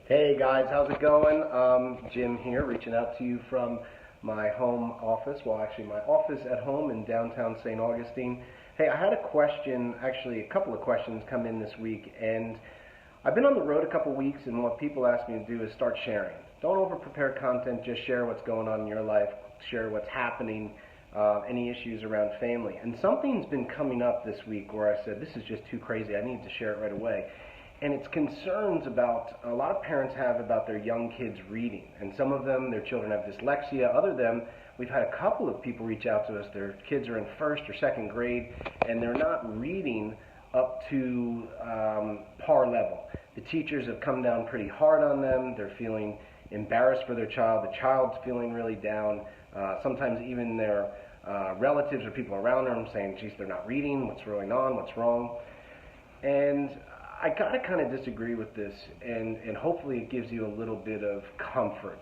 Hey guys, how's it going? Jim here, reaching out to you from my home office. Well, actually, my office at home in downtown St. Augustine. Hey, I had a question, actually, a couple of questions come in this week, and I've been on the road a couple of weeks, and what people ask me to do is start sharing. Don't over prepare content, just share what's going on in your life, share what's happening, any issues around family. And something's been coming up this week where I said, this is just too crazy, I need to share it right away. And it's concerns about a lot of parents have about their young kids reading. And some of them, their children have dyslexia. Other than them, we've had a couple of people reach out to us. Their kids are in first or second grade, and they're not reading up to par level. The teachers have come down pretty hard on them. They're feeling embarrassed for their child. The child's feeling really down. Sometimes even their relatives or people around them saying, geez, they're not reading. What's going on? What's wrong? And I gotta kind of disagree with this, and hopefully it gives you a little bit of comfort,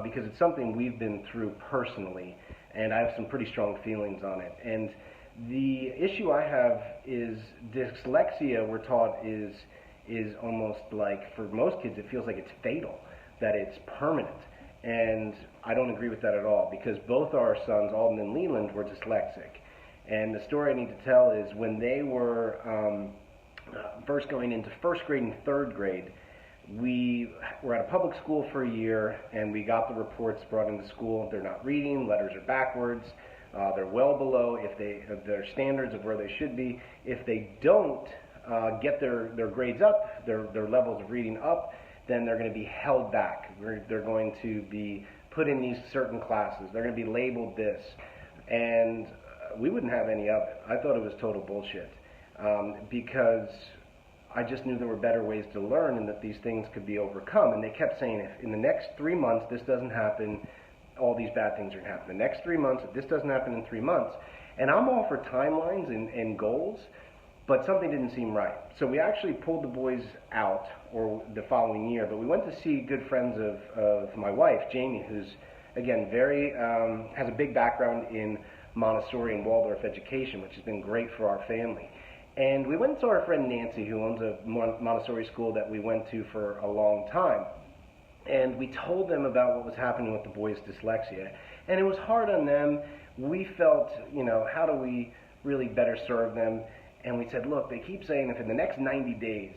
because it's something we've been through personally, and I have some pretty strong feelings on it. And the issue I have is dyslexia, we're taught, is almost like, for most kids, it feels like it's fatal, that it's permanent. And I don't agree with that at all, because both our sons, Alden and Leland, were dyslexic. And the story I need to tell is when they were first going into first grade and third grade, we were at a public school for a year, and we got the reports brought into school. They're not reading, letters are backwards, they're well below their standards of where they should be. If they don't get their grades up, their levels of reading up, then they're going to be held back. They're going to be put in these certain classes. They're going to be labeled this. And we wouldn't have any of it. I thought it was total bullshit. Because I just knew there were better ways to learn and that these things could be overcome. And they kept saying, if in the next 3 months this doesn't happen, all these bad things are going to happen. The next 3 months, if this doesn't happen in 3 months. And I'm all for timelines and goals, but something didn't seem right. So we actually pulled the boys out, or the following year, but we went to see good friends of my wife, Jamie, who's, again, has a big background in Montessori and Waldorf education, which has been great for our family. And we went to our friend Nancy, who owns a Montessori school that we went to for a long time. And we told them about what was happening with the boys' dyslexia. And it was hard on them. We felt, how do we really better serve them? And we said, look, they keep saying if in the next 90 days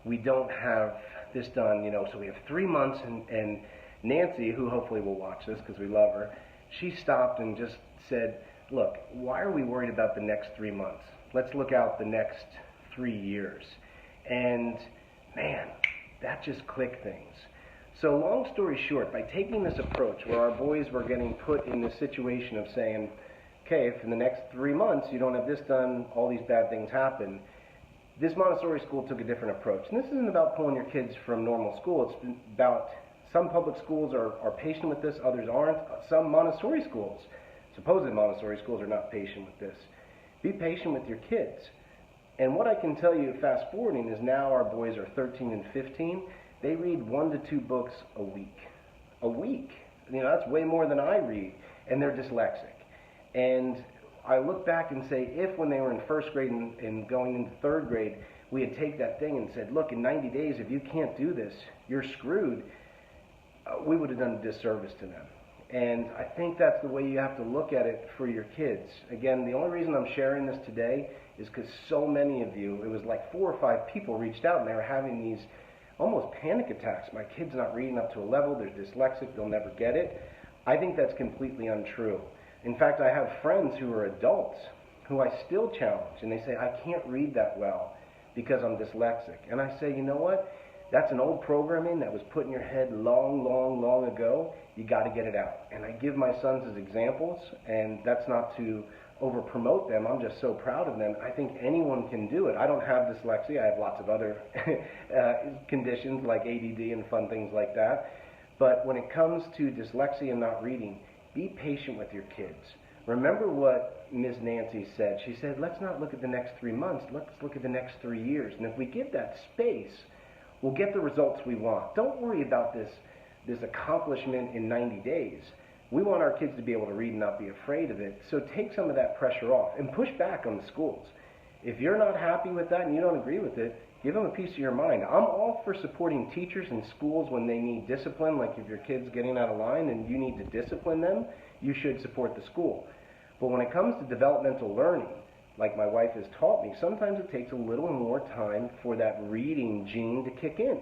we don't have this done, so we have 3 months. And Nancy, who hopefully will watch this because we love her, she stopped and just said, look, why are we worried about the next 3 months? Let's look out the next 3 years. And man, that just clicked things. So long story short, by taking this approach where our boys were getting put in this situation of saying, okay, if in the next 3 months you don't have this done, all these bad things happen, this Montessori school took a different approach. And this isn't about pulling your kids from normal school. It's about some public schools are patient with this, others aren't. Some Montessori schools, supposed Montessori schools, are not patient with this. Be patient with your kids. And what I can tell you, fast forwarding, is now our boys are 13 and 15. They read 1 to 2 books a week. A week. That's way more than I read. And they're dyslexic. And I look back and say, if when they were in first grade and going into third grade, we had taken that thing and said, look, in 90 days, if you can't do this, you're screwed, we would have done a disservice to them. And I think that's the way you have to look at it for your kids. Again, the only reason I'm sharing this today is because so many of you, it was like 4 or 5 people reached out and they were having these almost panic attacks. My kid's not reading up to a level, they're dyslexic, they'll never get it. I think that's completely untrue. In fact, I have friends who are adults who I still challenge, and they say, I can't read that well because I'm dyslexic. And I say, you know what? That's an old programming that was put in your head long, long, long ago. You got to get it out. And I give my sons as examples, and that's not to over-promote them. I'm just so proud of them. I think anyone can do it. I don't have dyslexia. I have lots of other conditions like ADD and fun things like that. But when it comes to dyslexia and not reading, be patient with your kids. Remember what Ms. Nancy said. She said, let's not look at the next 3 months. Let's look at the next 3 years. And if we give that space, we'll get the results we want. Don't worry about this accomplishment in 90 days. We want our kids to be able to read and not be afraid of it. So take some of that pressure off and push back on the schools. If you're not happy with that and you don't agree with it, give them a piece of your mind. I'm all for supporting teachers and schools when they need discipline, like if your kid's getting out of line and you need to discipline them, you should support the school. But when it comes to developmental learning, like my wife has taught me, sometimes it takes a little more time for that reading gene to kick in.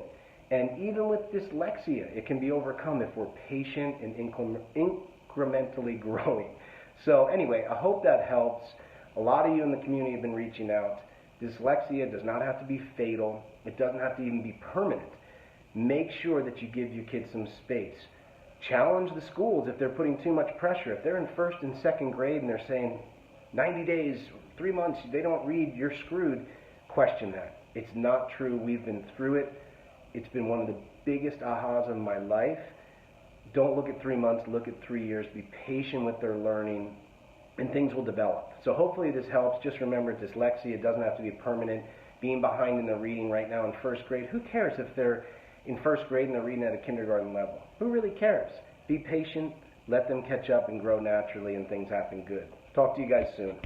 And even with dyslexia, it can be overcome if we're patient and incrementally growing. So anyway, I hope that helps. A lot of you in the community have been reaching out. Dyslexia does not have to be fatal. It doesn't have to even be permanent. Make sure that you give your kids some space. Challenge the schools if they're putting too much pressure. If they're in first and second grade and they're saying 90 days, 3 months, they don't read, you're screwed, question that. It's not true. We've been through it. It's been one of the biggest ahas of my life. Don't look at 3 months, look at 3 years. Be patient with their learning, and things will develop. So hopefully this helps. Just remember, dyslexia doesn't have to be permanent. Being behind in the reading right now in first grade, who cares if they're in first grade and they're reading at a kindergarten level? Who really cares? Be patient, let them catch up and grow naturally, and things happen good. Talk to you guys soon.